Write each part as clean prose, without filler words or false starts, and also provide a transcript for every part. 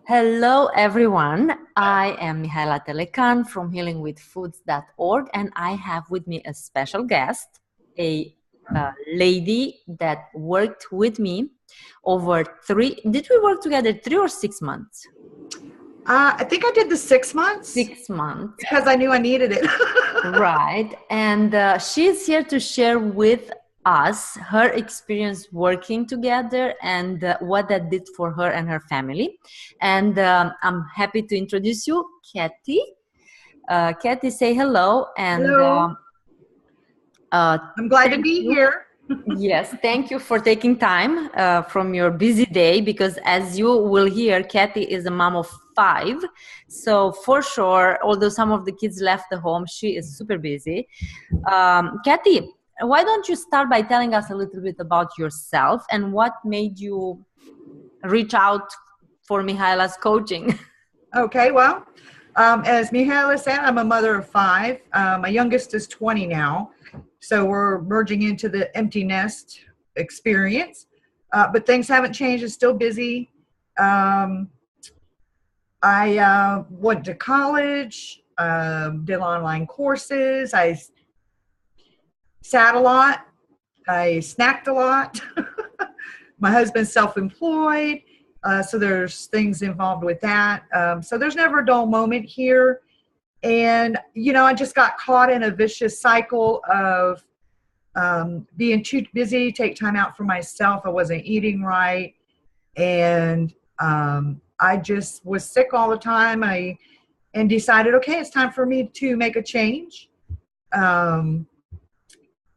Hello, everyone. I am Mihaela Telecan from healingwithfoods.org, and I have with me a special guest, a lady that worked with me over did we work together 3 or 6 months? I think I did the 6 months 6 months. because I knew I needed it. Right. And she's here to share with us her experience working together and what that did for her and her family. And I'm happy to introduce you, Kathy. Kathy, say hello. And Hello. I'm glad to be here. Yes, thank you for taking time from your busy day, because as you will hear, Kathy is a mom of 5. So for sure, although some of the kids left the home, she is super busy. Kathy, why don't you start by telling us a little bit about yourself and what made you reach out for Mihaela's coaching? Okay, well, as Mihaela said, I'm a mother of 5. My youngest is 20 now, so we're merging into the empty nest experience. But things haven't changed. It's still busy. I went to college, did online courses. I sat a lot. I snacked a lot. My husband's self-employed, so there's things involved with that. So there's never a dull moment here. And, I just got caught in a vicious cycle of being too busy, take time out for myself. I wasn't eating right. And I just was sick all the time. And decided, okay, it's time for me to make a change.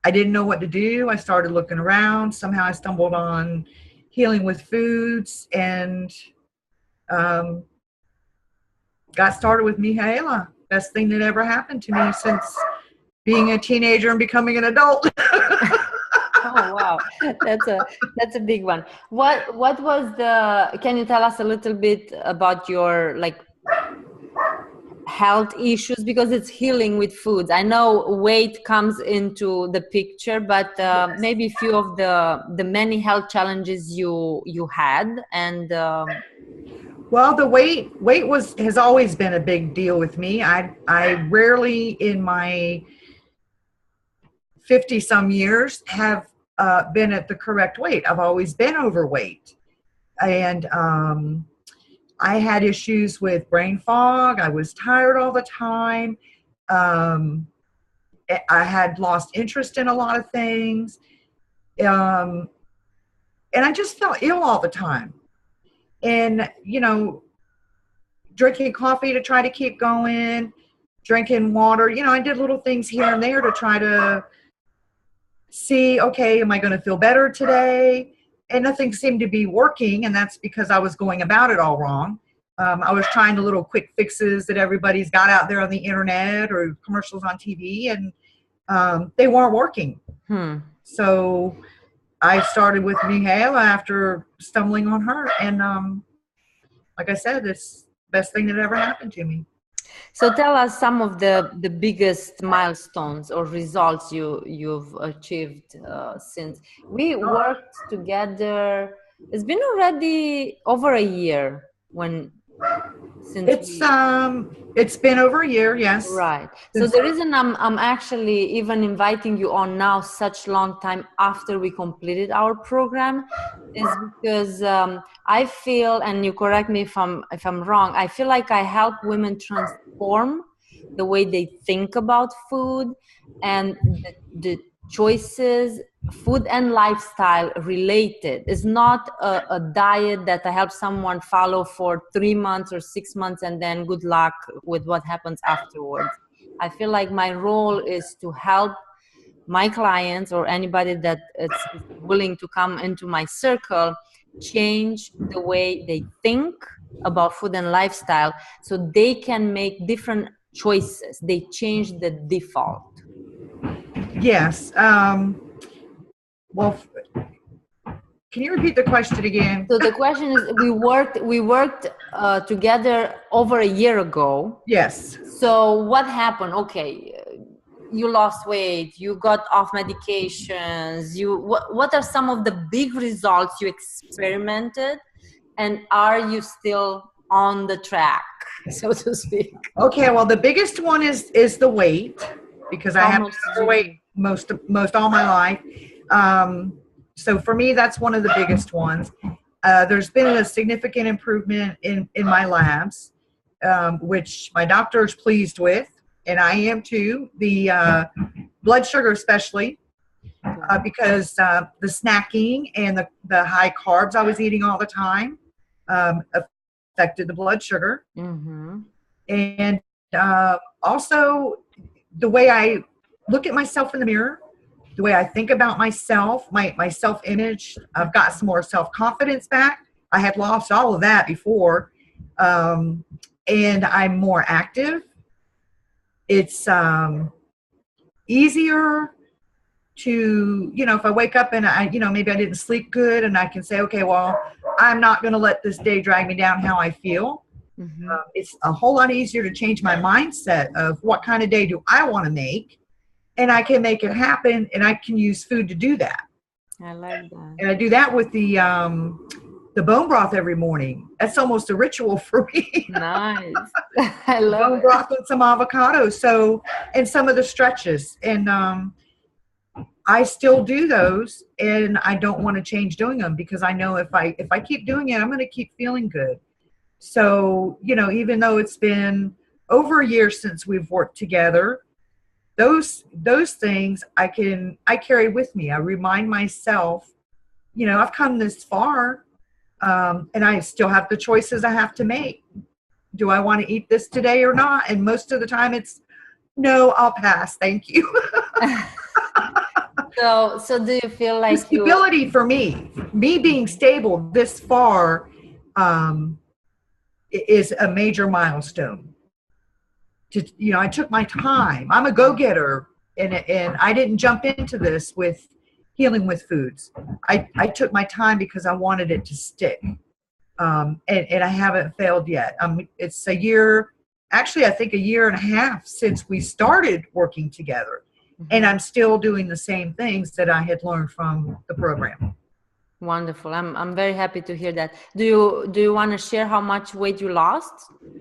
I didn't know what to do. I started looking around. Somehow I stumbled on Healing with Foods and got started with Mihaela. Best thing that ever happened to me since being a teenager and becoming an adult. Oh wow, that's a big one. What was can you tell us a little bit about your health issues, because it's healing with foods? I know weight comes into the picture, but Yes. maybe a few of the many health challenges you had. And Well, the weight has always been a big deal with me. I rarely in my 50 some years have been at the correct weight. I've always been overweight. And I had issues with brain fog. I was tired all the time. I had lost interest in a lot of things. And I just felt ill all the time. And, drinking coffee to try to keep going, drinking water. I did little things here and there to try to see, okay, am I going to feel better today? And nothing seemed to be working, and that's because I was going about it all wrong. I was trying the little quick fixes that everybody's got out there on the internet or commercials on TV, and they weren't working. So I started with Mihaela after stumbling on her, and like I said, it's the best thing that ever happened to me. so tell us some of the biggest milestones or results you've achieved since we worked together. It's been already over a year It's been over a year, yes. Right. So the reason I'm actually even inviting you on now, such long time after we completed our program, is because I feel, and you correct me if I'm wrong, I feel like I help women transform the way they think about food and the choices, food and lifestyle related. It's not a diet that I help someone follow for 3 months or 6 months and then good luck with what happens afterwards. I feel like my role is to help my clients or anybody that is willing to come into my circle change the way they think about food and lifestyle so they can make different choices. They change the default. Yes. Well, can you repeat the question again? So the question is, we worked together over a year ago. Yes. So what happened? Okay, you lost weight, you got off medications. What are some of the big results you experimented? and are you still on the track, so to speak? Okay, well, the biggest one is the weight, because I How have much been did you overweight most all my life. So for me, that's one of the biggest ones. There's been a significant improvement in my labs, which my doctor is pleased with, and I am too. The blood sugar especially, because the snacking and the high carbs I was eating all the time affected the blood sugar. Mm-hmm. And also the way I look at myself in the mirror, the way I think about myself, my self-image. I've got some more self-confidence back. I had lost all of that before. And I'm more active. It's easier to, if I wake up and maybe I didn't sleep good, and I can say, okay, well, I'm not going to let this day drag me down how I feel. Mm-hmm. It's a whole lot easier to change my mindset of what kind of day do I want to make, and I can make it happen, and I can use food to do that. I like that. And I do that with the bone broth every morning. That's almost a ritual for me. Nice. I love bone it. broth with some avocado, and some of the stretches, and I still do those, and I don't want to change doing them, because I know if I keep doing it, I'm going to keep feeling good. So, even though it's been over a year since we've worked together, those things I carry with me. I remind myself, I've come this far, and I still have the choices I have to make. Do I want to eat this today or not? And most of the time it's, no, I'll pass. Thank you. So do you feel like stability for me being stable this far, is a major milestone. I took my time. I'm a go-getter, and I didn't jump into this with healing with foods. I took my time because I wanted it to stick, and I haven't failed yet. It's a year, actually I think a year and a half since we started working together, and I'm still doing the same things that I had learned from the program. Wonderful. I'm very happy to hear that. Do you want to share how much weight you lost,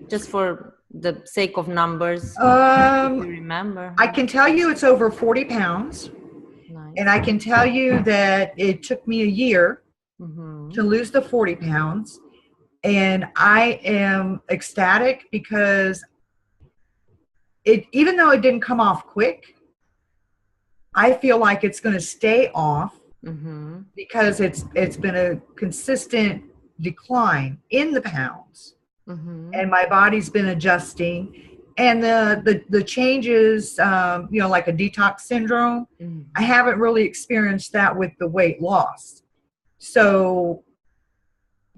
just for the sake of numbers? If you remember. I can tell you it's over 40 pounds. Nice. And I can tell you that it took me a year to lose the 40 pounds. And I am ecstatic, because even though it didn't come off quick, I feel like it's going to stay off, because it's been a consistent decline in the pounds, and my body's been adjusting. And the changes, like a detox syndrome, I haven't really experienced that with the weight loss. So,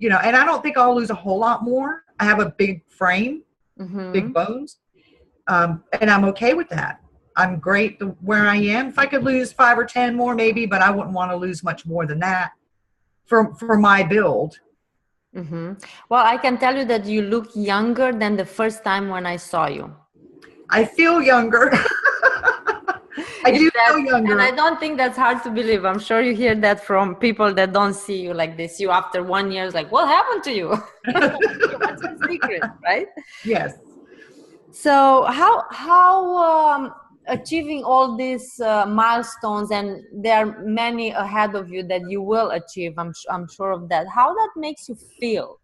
and I don't think I'll lose a whole lot more. I have a big frame, big bones, and I'm okay with that. I'm great where I am. If I could lose 5 or 10 more, maybe, but I wouldn't want to lose much more than that for my build. Well, I can tell you that you look younger than the first time when I saw you. I feel younger. I do feel younger. And I don't think that's hard to believe. I'm sure you hear that from people that don't see you like this. You after 1 year is like, what happened to you? What's the secret, right? Yes. So how achieving all these milestones, and there are many ahead of you that you will achieve, I'm sure of that. How that makes you feel?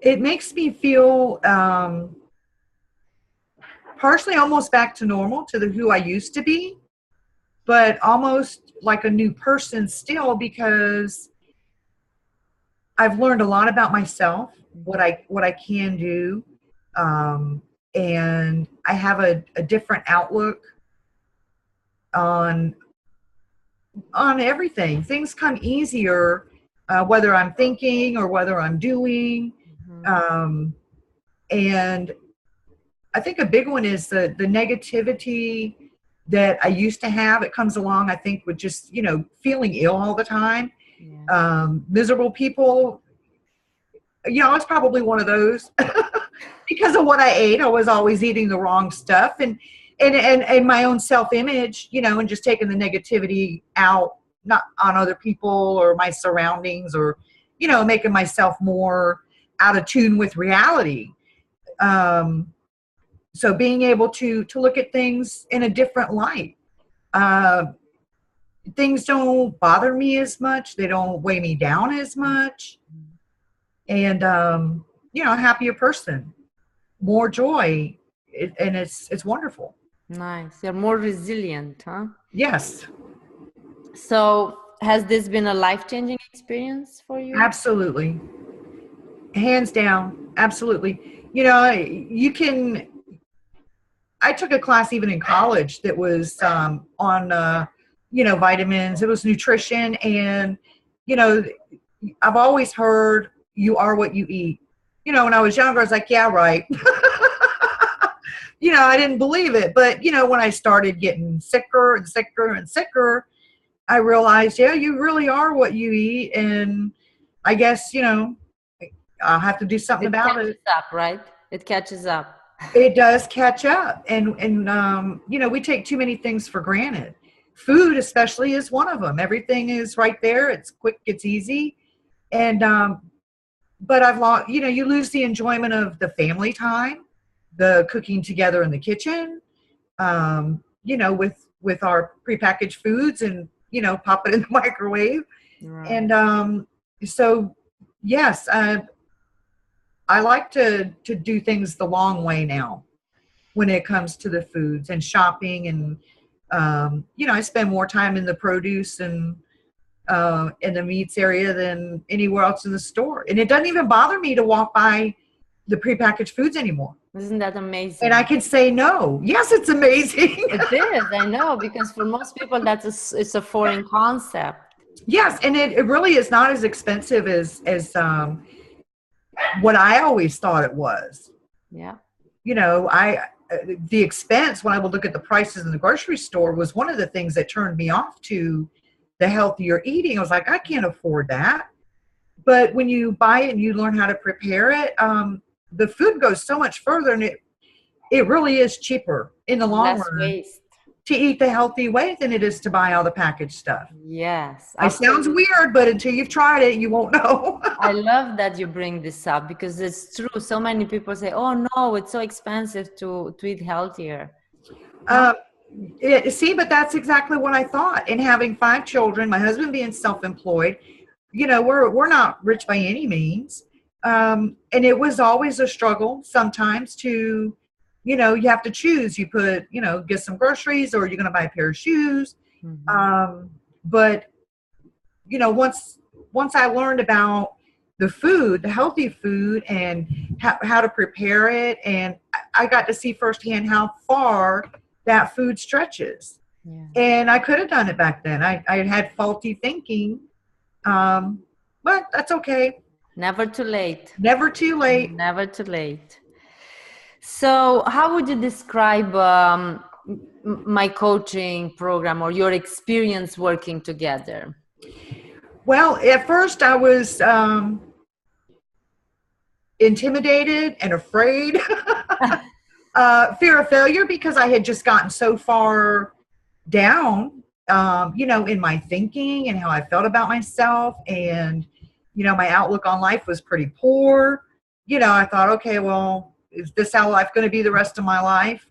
It makes me feel partially almost back to normal, to who I used to be, but almost like a new person still, because I've learned a lot about myself, what I can do, and I have a different outlook on everything. Things come easier, whether I'm thinking or whether I'm doing, and I think a big one is the negativity that I used to have. It comes along, I think, with just, feeling ill all the time. Yeah. Miserable people. I was probably one of those because of what I ate. I was always eating the wrong stuff, and my own self-image, and just taking the negativity out, not on other people or my surroundings, or, making myself more out of tune with reality. So being able to look at things in a different light. Things don't bother me as much. They don't weigh me down as much. And, a happier person, more joy. And it's wonderful. Nice. You're more resilient, huh? Yes. So has this been a life-changing experience for you? Absolutely. Hands down. Absolutely. I took a class even in college that was on, vitamins. It was nutrition. And, I've always heard you are what you eat. When I was younger, I was like, yeah, right. I didn't believe it. But, when I started getting sicker and sicker and sicker, I realized, yeah, you really are what you eat. And I guess, I'll have to do something about it. It catches up, right? It catches up. It does catch up. And we take too many things for granted. Food especially is one of them. Everything is right there. It's quick, it's easy. And, but I've lost, you lose the enjoyment of the family time, the cooking together in the kitchen, with our prepackaged foods and, pop it in the microwave. Right. And so, yes, I like to do things the long way now when it comes to the foods and shopping. And, I spend more time in the produce and in the meats area than anywhere else in the store. And it doesn't even bother me to walk by the prepackaged foods anymore. Isn't that amazing? And I can say no. Yes, it's amazing. It is, I know, because for most people it's a foreign concept. Yes, and it really is not as expensive as what I always thought it was. Yeah. The expense, when I would look at the prices in the grocery store, was one of the things that turned me off to the healthier eating. I was like, I can't afford that. But when you buy it and you learn how to prepare it, the food goes so much further, and it really is cheaper in the long run waste to eat the healthy way than it is to buy all the packaged stuff. Yes. It sounds weird, but until you've tried it, you won't know. I love that you bring this up, because it's true. So many people say, oh no, it's so expensive to eat healthier. But that's exactly what I thought. And having 5 children, my husband being self-employed, we're not rich by any means. And it was always a struggle sometimes to, you have to choose. You put, get some groceries, or you're going to buy a pair of shoes. Mm-hmm. But, once I learned about the food, the healthy food, and how to prepare it, and I got to see firsthand how far that food stretches. Yeah. And I could have done it back then. I had faulty thinking, but that's okay. Never too late. Never too late. Never too late. So how would you describe my coaching program, or your experience working together? Well, at first I was intimidated and afraid. Fear of failure, because I had just gotten so far down, in my thinking and how I felt about myself. And, my outlook on life was pretty poor. I thought, okay, well, is this how life's going to be the rest of my life?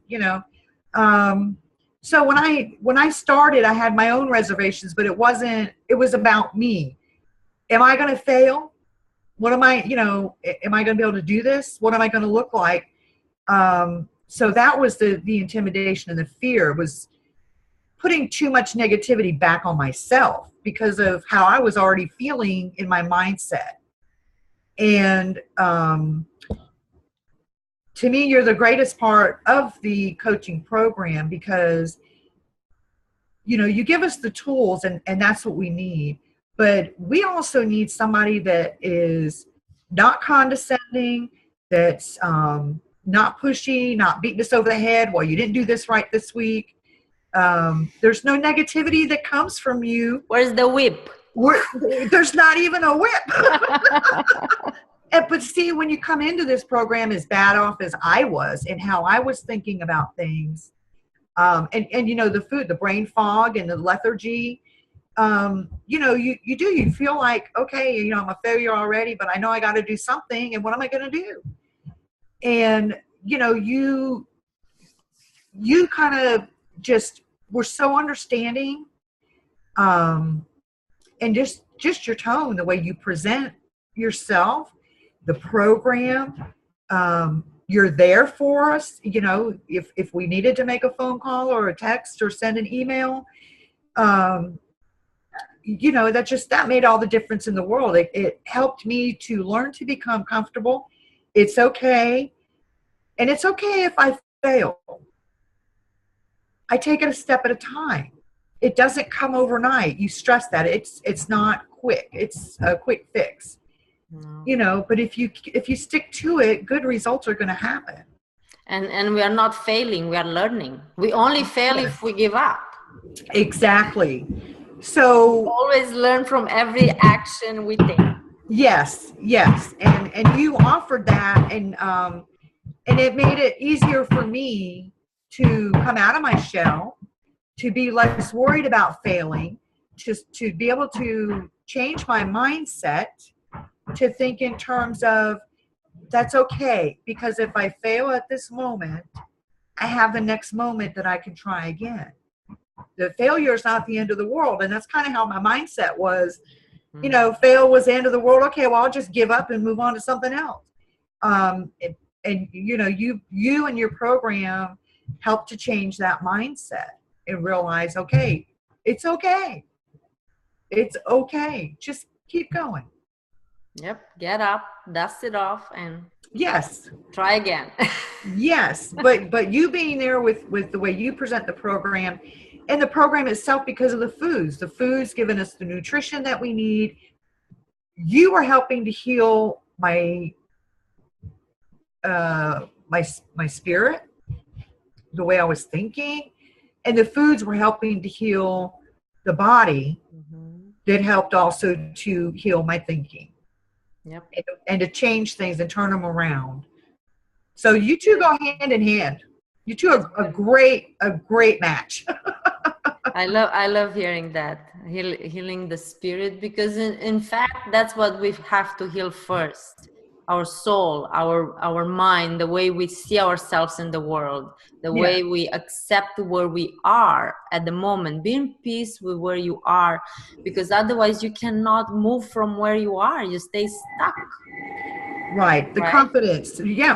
So when I started, I had my own reservations, but it was about me. Am I going to fail? What am I going to be able to do this? What am I going to look like? So that was the intimidation and the fear, was putting too much negativity back on myself because of how I was already feeling in my mindset. And to me, you're the greatest part of the coaching program, because, you give us the tools, and that's what we need. But we also need somebody that is not condescending, that's not pushy, not beating us over the head, well, you didn't do this right this week. There's no negativity that comes from you. Where's the whip? There's not even a whip. But see, when you come into this program as bad off as I was, and how I was thinking about things, and the food, the brain fog and the lethargy, you feel like, okay, I'm a failure already, but I know I got to do something. And what am I going to do? And, you kind of just were so understanding. And just your tone, the way you present yourself, the program, you're there for us. If we needed to make a phone call or a text or send an email, that made all the difference in the world. It helped me to learn to become comfortable. It's okay. And it's okay if I fail. I take it a step at a time. It doesn't come overnight. You stress that it's not quick. It's a quick fix. No. But if you stick to it, good results are going to happen. And we are not failing, we are learning. We only fail if we give up. Exactly. So we always learn from every action we take. Yes. And you offered that, and it made it easier for me to come out of my shell, to be less worried about failing, to be able to change my mindset, to think in terms of that's okay, because if I fail at this moment, I have the next moment that I can try again. The failure is not the end of the world. And that's kind of how my mindset was. Fail was the end of the world. Okay, well, I'll just give up and move on to something else. You and your program helped to change that mindset and realize, okay, it's okay. It's okay. Just keep going. Yep. Get up, dust it off, and yes, try again. Yes. But you being there with the way you present the program and the program itself, because of the food's giving us the nutrition that we need. You are helping to heal my spirit, the way I was thinking, and the foods were helping to heal the body. That helped also to heal my thinking. Yep. And to change things and turn them around. So you two go hand in hand. You two are a great match. I love hearing that, healing the spirit, because in fact that's what we have to heal first. Our soul, our mind, the way we see ourselves in the world, the way we accept where we are at the moment. Be in peace with where you are, because otherwise you cannot move from where you are. You stay stuck. Right. The confidence. Yeah,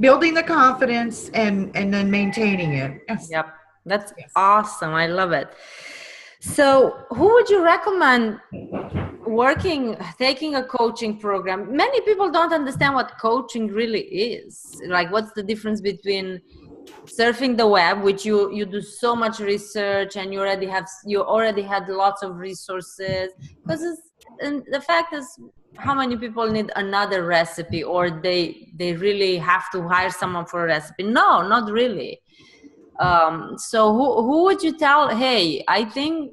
building the confidence and then maintaining it. Yes. Yep. That's awesome. I love it. So who would you recommend taking a coaching program? Many people don't understand what coaching really is. Like, what's the difference between surfing the web, which you do so much research and you already had lots of resources, and the fact is, how many people need another recipe, or they really have to hire someone for a recipe? No, not really. So who would you tell, hey, I think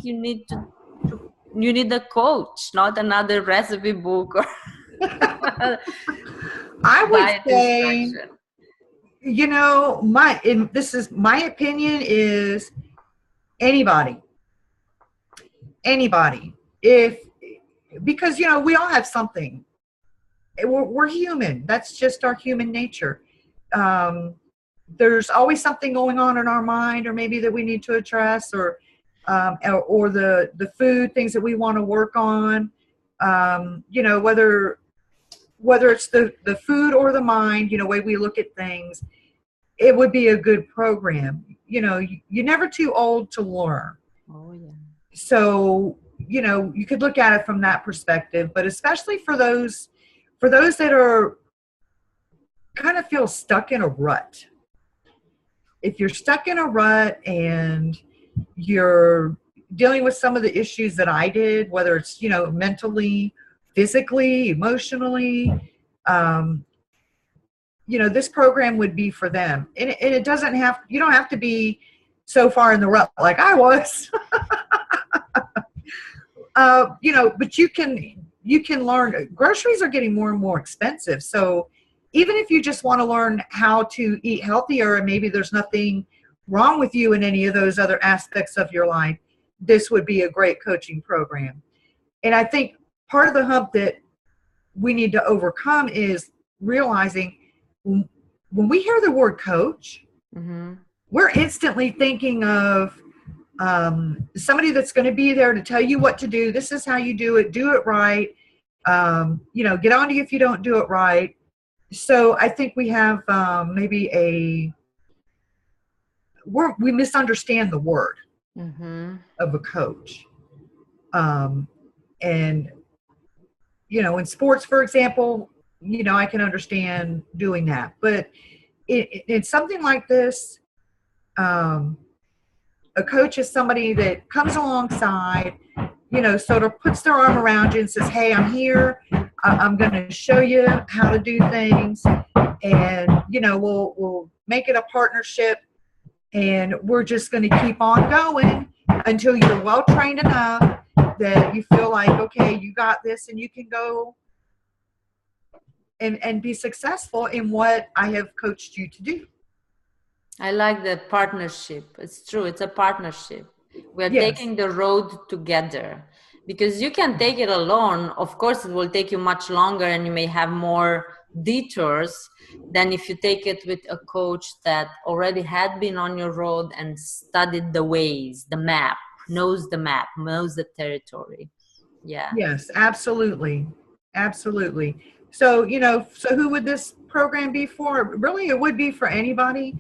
you need you need a coach, not another recipe book or I would say, this is my opinion, is anybody, because we all have something. We're human. That's just our human nature. There's always something going on in our mind, or maybe that we need to address, or the food things that we want to work on. Whether it's the food or the mind, way we look at things, it would be a good program. You're never too old to learn. Oh yeah. So you could look at it from that perspective, but especially for those that are kind of feel stuck in a rut. If you're stuck in a rut and you're dealing with some of the issues that I did, whether it's, mentally, physically, emotionally, this program would be for them. And it doesn't you don't have to be so far in the rut like I was, but you can learn. Groceries are getting more and more expensive. So even if you just want to learn how to eat healthier, and maybe there's nothing wrong with you in any of those other aspects of your life, this would be a great coaching program. And I think part of the hump that we need to overcome is realizing when we hear the word coach, we're instantly thinking of somebody that's going to be there to tell you what to do. This is how you do it right. Get on to you if you don't do it right. So I think we have maybe we misunderstand the word of a coach. And, in sports, for example, I can understand doing that. But in something like this, a coach is somebody that comes alongside, sort of puts their arm around you and says, hey, I'm here. I'm going to show you how to do things. And, we'll make it a partnership. And we're just going to keep on going until you're well trained enough that you feel like, okay, you got this and you can go and be successful in what I have coached you to do. I like the partnership. It's true. It's a partnership. We're Yes. taking the road together, because you can take it alone. Of course, it will take you much longer and you may have more detours than if you take it with a coach that already had been on your road and studied the ways, the map, knows the territory. Yeah. Yes, absolutely. Absolutely. So, so who would this program be for? Really, it would be for anybody.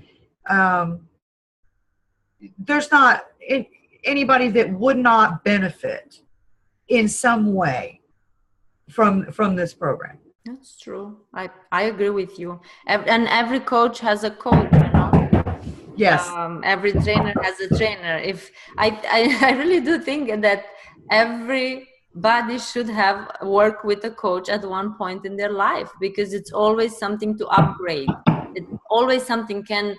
There's not anybody that would not benefit in some way from this program. That's true. I agree with you. And every coach has a coach, Yes. Every trainer has a trainer. If I really do think that everybody should have work with a coach at one point in their life, because it's always something to upgrade. It's always something can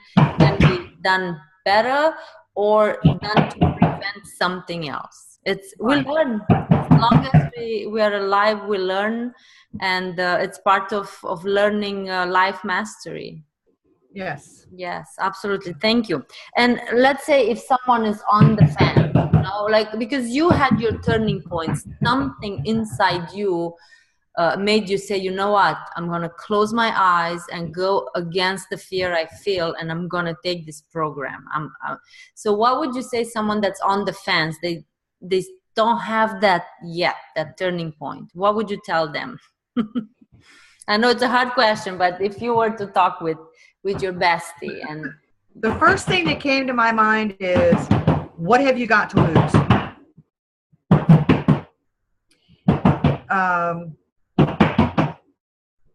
be done better or done to prevent something else. We learn. As long as we are alive, we learn, and it's part of learning life mastery. Yes. Yes, absolutely. Thank you. And let's say if someone is on the fence, because you had your turning points, something inside you made you say, you know what, I'm going to close my eyes and go against the fear I feel, and I'm going to take this program. So what would you say someone that's on the fence, they don't have that yet, that turning point? What would you tell them? I know it's a hard question, but if you were to talk with your bestie, and the first thing that came to my mind is, what have you got to lose?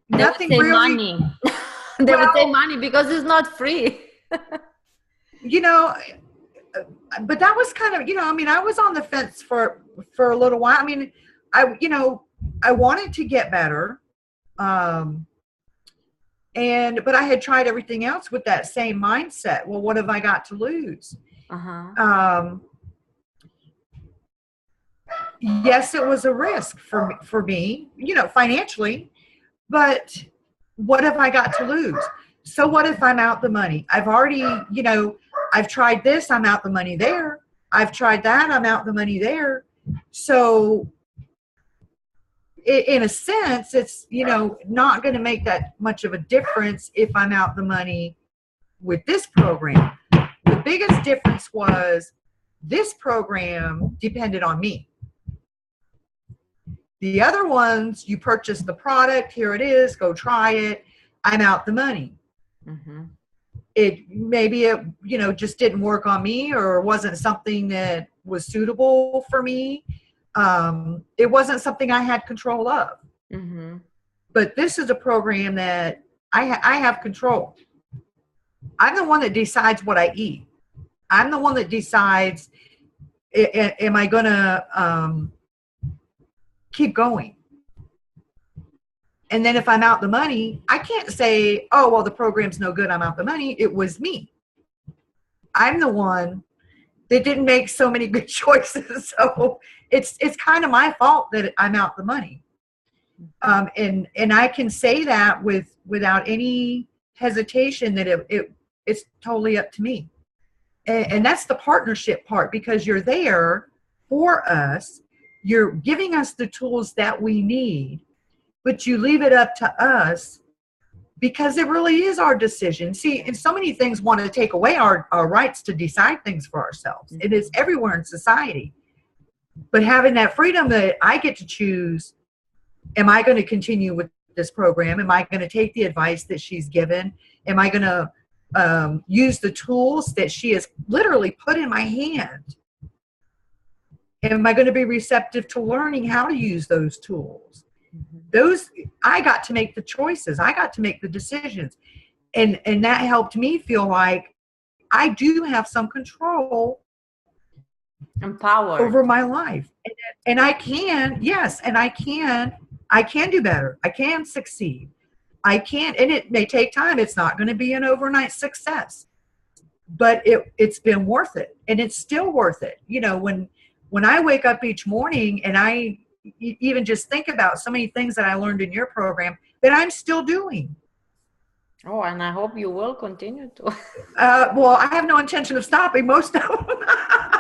Nothing would say really. Money. They would say money, because it's not free. But that was kind of, I was on the fence for a little while. I wanted to get better. But I had tried everything else with that same mindset. Well, what have I got to lose? Yes, it was a risk for me, financially, but what have I got to lose? So what if I'm out the money? I've already, I've tried this, I'm out the money there. I've tried that, I'm out the money there. So in a sense, it's, not going to make that much of a difference if I'm out the money with this program. The biggest difference was this program depended on me. The other ones, you purchase the product, here it is, go try it, I'm out the money. Maybe it just didn't work on me, or wasn't something that was suitable for me. It wasn't something I had control of. But this is a program that I have control. I'm the one that decides what I eat. I'm the one that decides, am I going to keep going? And then if I'm out the money, I can't say, oh, well, the program's no good, I'm out the money. It was me. I'm the one that didn't make so many good choices. So it's kind of my fault that I'm out the money. And I can say that without any hesitation, that it's totally up to me. And that's the partnership part, because you're there for us. You're giving us the tools that we need, but you leave it up to us because it really is our decision. See, and so many things want to take away our rights to decide things for ourselves. It is everywhere in society. But having that freedom that I get to choose, am I going to continue with this program? Am I going to take the advice that she's given? Am I going to use the tools that she has literally put in my hand? Am I going to be receptive to learning how to use those tools? Those, I got to make the choices. I got to make the decisions. And that helped me feel like I do have some control and power over my life. And I can, yes, and I can do better. I can succeed. I can, and it may take time. It's not going to be an overnight success, but it's been worth it. And it's still worth it. You know, when I wake up each morning and I even just think about so many things that I learned in your program that I'm still doing. Oh, and I hope you will continue to. Well, I have no intention of stopping most of them.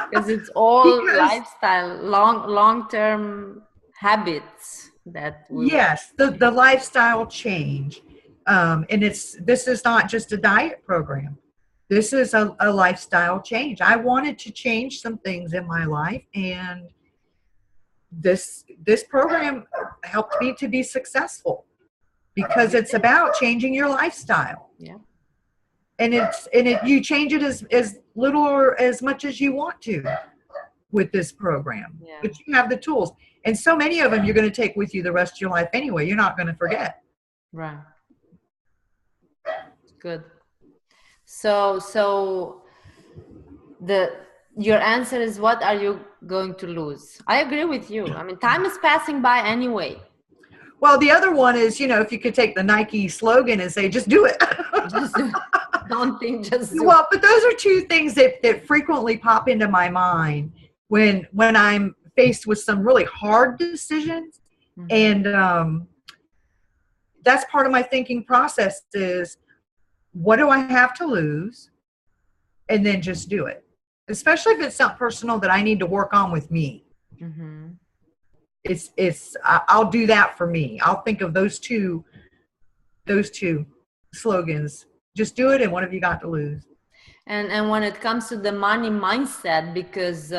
Because it's all lifestyle, long-term habits that we yes, the lifestyle change. And this is not just a diet program. This is a lifestyle change. I wanted to change some things in my life, and this program helped me to be successful because it's about changing your lifestyle. Yeah. And you change it as little or as much as you want to with this program. Yeah. But you have the tools. And so many of them you're going to take with you the rest of your life anyway. You're not going to forget. Right. Good. So your answer is, what are you going to lose? I agree with you. I mean, time is passing by anyway. Well, the other one is, you know, if you could take the Nike slogan and say, just do it. Just do it. Don't think, just do well, but those are two things that frequently pop into my mind when I'm faced with some really hard decisions. Mm-hmm. And that's part of my thinking process is, what do I have to lose? And then just do it. Especially if it's something personal that I need to work on with me. Mm-hmm. I'll do that for me. I'll think of those two slogans. Just do it, and what have you got to lose? And when it comes to the money mindset, because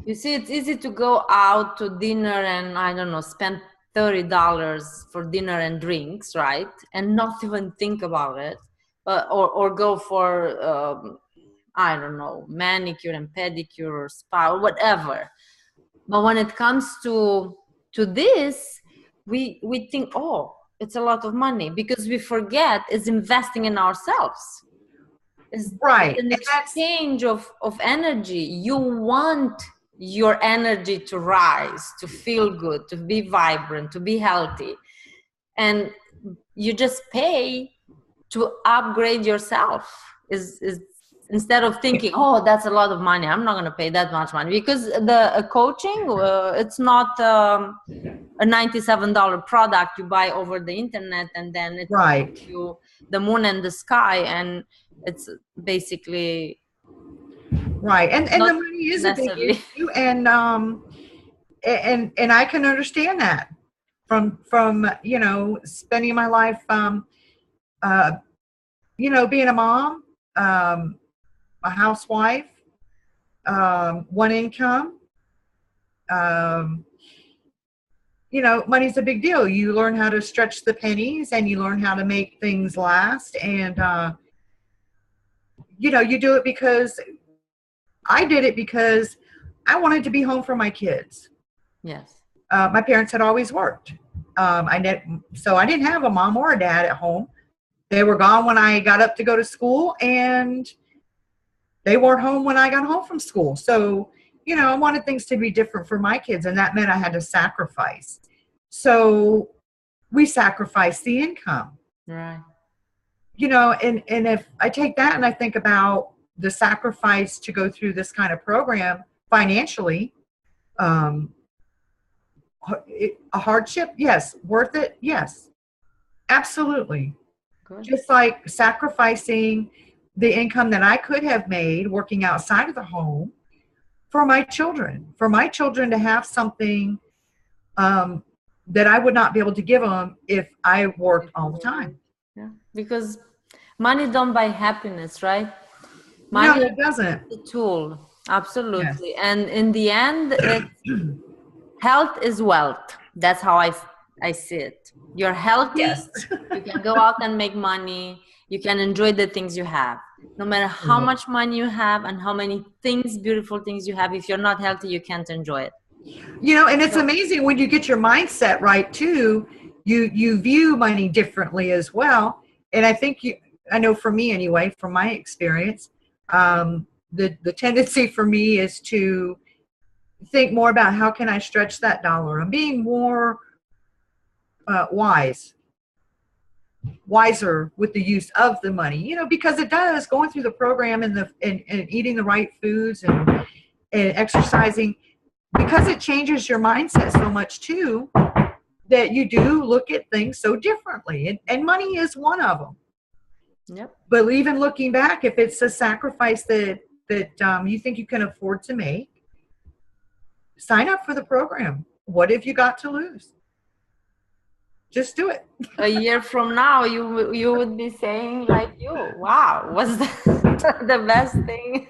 you see, it's easy to go out to dinner and, I don't know, spend $30 for dinner and drinks, right? And not even think about it, or go for I don't know, manicure and pedicure or spa or whatever. But when it comes to this, we think, oh, it's a lot of money, because we forget it's investing in ourselves. It's right. An exchange of energy. You want your energy to rise, to feel good, to be vibrant, to be healthy. And you just pay to upgrade yourself. Is instead of thinking, oh, that's a lot of money, I'm not going to pay that much money, because the coaching, it's not a $97 product you buy over the internet and then it's right. you the moon and the sky, and it's basically right. And the money is a big issue, and I can understand that from you know, spending my life you know, being a mom, a housewife, one income. You know, money's a big deal. You learn how to stretch the pennies, and you learn how to make things last. And, you know, you do it because I did it because I wanted to be home for my kids. Yes. My parents had always worked. So I didn't have a mom or a dad at home. They were gone when I got up to go to school, and they weren't home when I got home from school. So, you know, I wanted things to be different for my kids, and that meant I had to sacrifice. So we sacrificed the income. Right. You know, and if I take that and I think about the sacrifice to go through this kind of program financially, a hardship, yes. Worth it, yes. Absolutely. Good. Just like sacrificing the income that I could have made working outside of the home for my children to have something that I would not be able to give them if I worked all the time. Yeah, because money don't buy happiness, right? No, Money it doesn't. is a tool, absolutely. Yes. And in the end, health is wealth. That's how I see it. You're healthy, Yes. you can go out and make money, you can enjoy the things you have. No matter how much money you have and how many things, beautiful things you have, if you're not healthy, you can't enjoy it. You know, and it's amazing when you get your mindset right too, you view money differently as well. And I think I know for me anyway, from my experience, the tendency for me is to think more about how can I stretch that dollar. I'm being more wiser with the use of the money, you know, because it does, going through the program and eating the right foods and exercising, because it changes your mindset so much too, that you do look at things so differently. And money is one of them. Yep. But even looking back, if it's a sacrifice that you think you can afford to make, sign up for the program. What have you got to lose? Just do it. A year from now, you would be saying like, "You, wow, was the best thing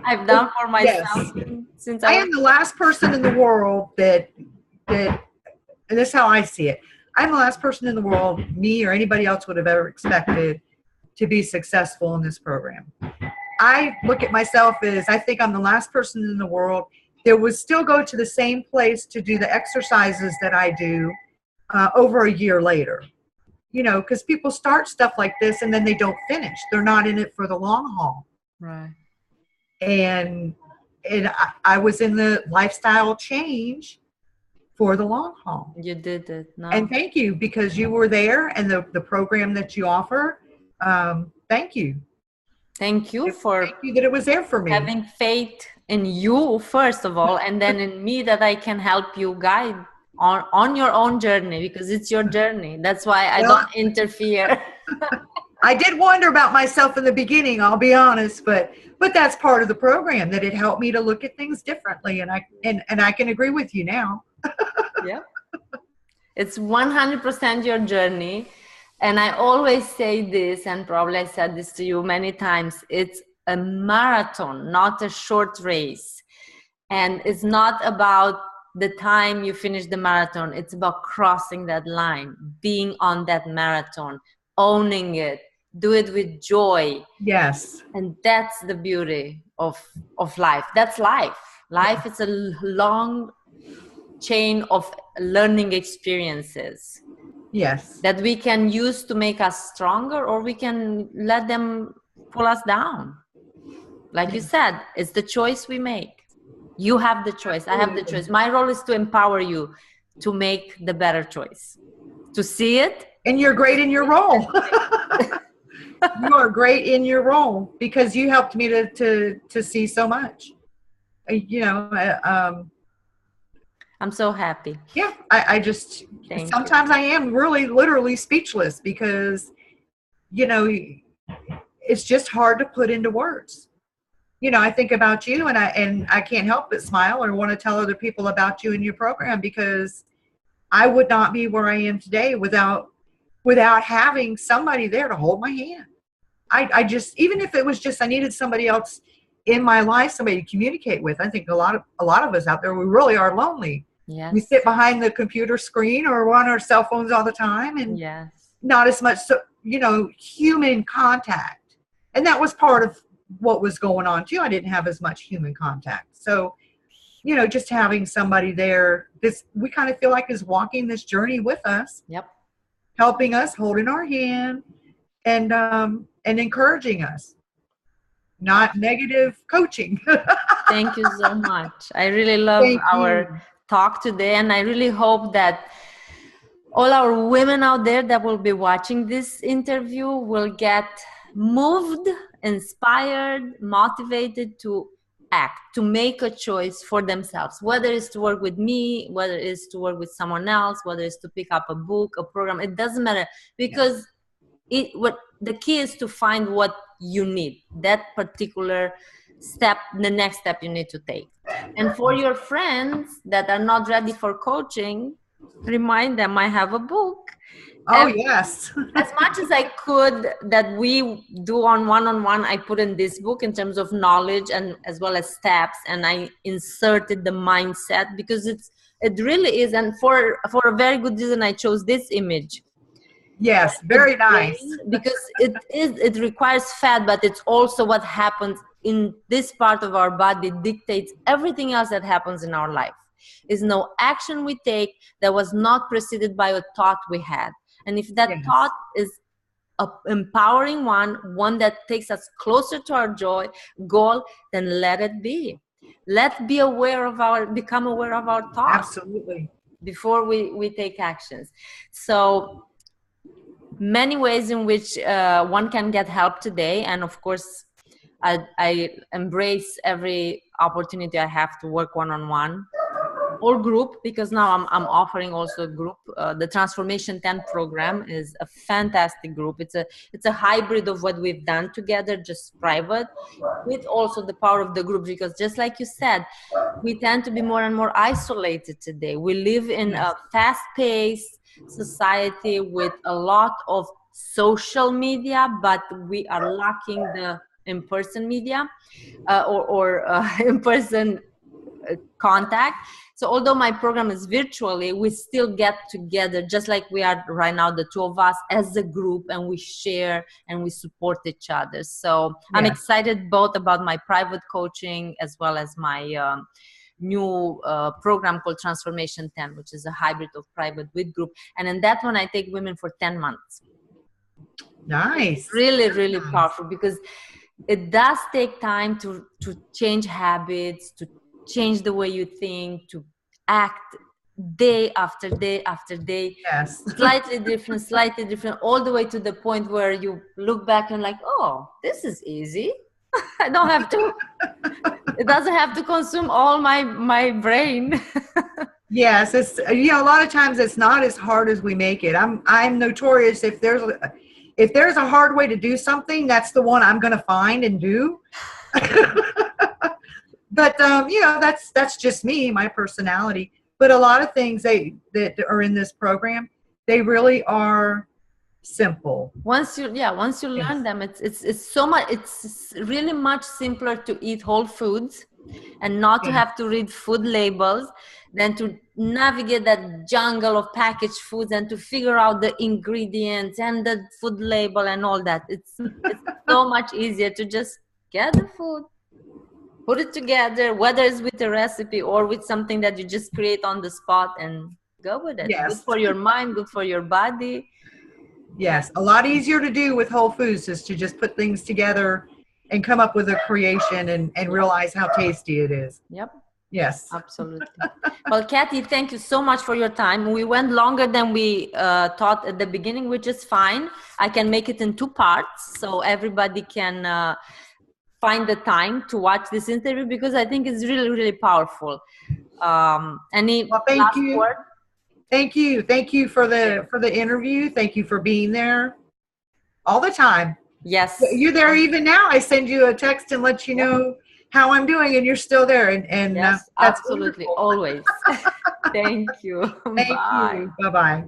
I've done for myself since I am the last person in the world that, and this is how I see it. I'm the last person in the world, me or anybody else would have ever expected to be successful in this program. I look at myself as, I think I'm the last person in the world that would still go to the same place to do the exercises that I do over a year later. You know, because people start stuff like this and then they don't finish. They're not in it for the long haul. Right. And I was in the lifestyle change for the long haul. You did it. No. And thank you, because you were there, and the program that you offer, thank you. Thank you Thank you that it was there for me. Having faith in you, first of all, and then in me, that I can help you guide on your own journey, because it's your journey. That's why I don't interfere. I did wonder about myself in the beginning, I'll be honest, but that's part of the program, that it helped me to look at things differently, and I can agree with you now. Yeah. It's 100% your journey. And I always say this, and probably I said this to you many times, it's a marathon, not a short race. And it's not about the time you finish the marathon. It's about crossing that line, being on that marathon, owning it, do it with joy. Yes. And that's the beauty of life. That's life. Life is a long chain of learning experiences. Yes. That we can use to make us stronger, or we can let them pull us down. Like you said, it's the choice we make. You have the choice. I have the choice. My role is to empower you to make the better choice, to see it. And you're great in your role. You are great in your role, because you helped me to see so much. You know, I'm so happy. Yeah, I just, sometimes I am really literally speechless, because, you know, it's just hard to put into words. You know, I think about you, and I can't help but smile or want to tell other people about you and your program, because I would not be where I am today without having somebody there to hold my hand. I just, even if it was just I needed somebody else in my life, somebody to communicate with. I think a lot of us out there, we really are lonely. Yes. We sit behind the computer screen or we're on our cell phones all the time, and not as much, you know, human contact. And that was part of what was going on too. I didn't have as much human contact. So, you know, just having somebody there, we kind of feel like is walking this journey with us. Yep. Helping us, holding our hand, and encouraging us. Not negative coaching. Thank you so much. I really love our talk today, and I really hope that all our women out there that will be watching this interview will get moved, inspired, motivated to act, to make a choice for themselves, whether it's to work with me, whether it's to work with someone else, whether it's to pick up a book, a program. It doesn't matter, because what the key is to find what you need, that particular step, the next step you need to take. And for your friends that are not ready for coaching, remind them I have a book. Oh, yes. As much as I could that we do on one-on-one, I put in this book in terms of knowledge and as well as steps, and I inserted the mindset because it really is. And for a very good reason, I chose this image. Yes, very nice. Because it requires fat, but it's also what happens in this part of our body dictates everything else that happens in our life. Is no action we take that was not preceded by a thought we had. And if that thought is an empowering one that takes us closer to our goal, then let it be. Let's be become aware of our thoughts. Absolutely. Before we take actions. So many ways in which one can get help today. And of course, I embrace every opportunity I have to work one-on-one or group, because now I'm offering also a group. The Transformation 10 program is a fantastic group. It's a hybrid of what we've done together, just private, with also the power of the group, because just like you said, we tend to be more and more isolated today. We live in a fast-paced society with a lot of social media, but we are lacking the in-person media or in-person contact. So although my program is virtually, we still get together just like we are right now, the two of us as a group, and we share and we support each other. So I'm excited both about my private coaching as well as my new program called Transformation 10, which is a hybrid of private with group. And in that one, I take women for 10 months. Nice. Really, really powerful, because it does take time to change habits, to change the way you think, to act day after day after day. Yes. Slightly different, all the way to the point where you look back and like, oh, this is easy. I don't have to, it doesn't have to consume all my brain. Yes, it's, a lot of times it's not as hard as we make it. I'm notorious if there's a hard way to do something, that's the one I'm going to find and do. But that's just me, my personality. But a lot of things that are in this program, they really are simple. Once you learn them, it's so much. It's really much simpler to eat whole foods and not to have to read food labels than to navigate that jungle of packaged foods and to figure out the ingredients and the food label and all that. It's so much easier to just get the food, put it together, whether it's with a recipe or with something that you just create on the spot, and go with it. Yes. Good for your mind, good for your body. Yes, a lot easier to do with Whole Foods is to just put things together and come up with a creation and realize how tasty it is. Yep. Yes. Absolutely. Well, Kathy, thank you so much for your time. We went longer than we thought at the beginning, which is fine. I can make it in 2 parts so everybody can find the time to watch this interview, because I think it's really, really powerful. Any last word? Thank you. Thank you for the interview. Thank you for being there all the time. Yes. You're there even now. I send you a text and let you know how I'm doing, and you're still there. And yes, that's absolutely. wonderful. Always. Thank you. Thank you. Bye-bye.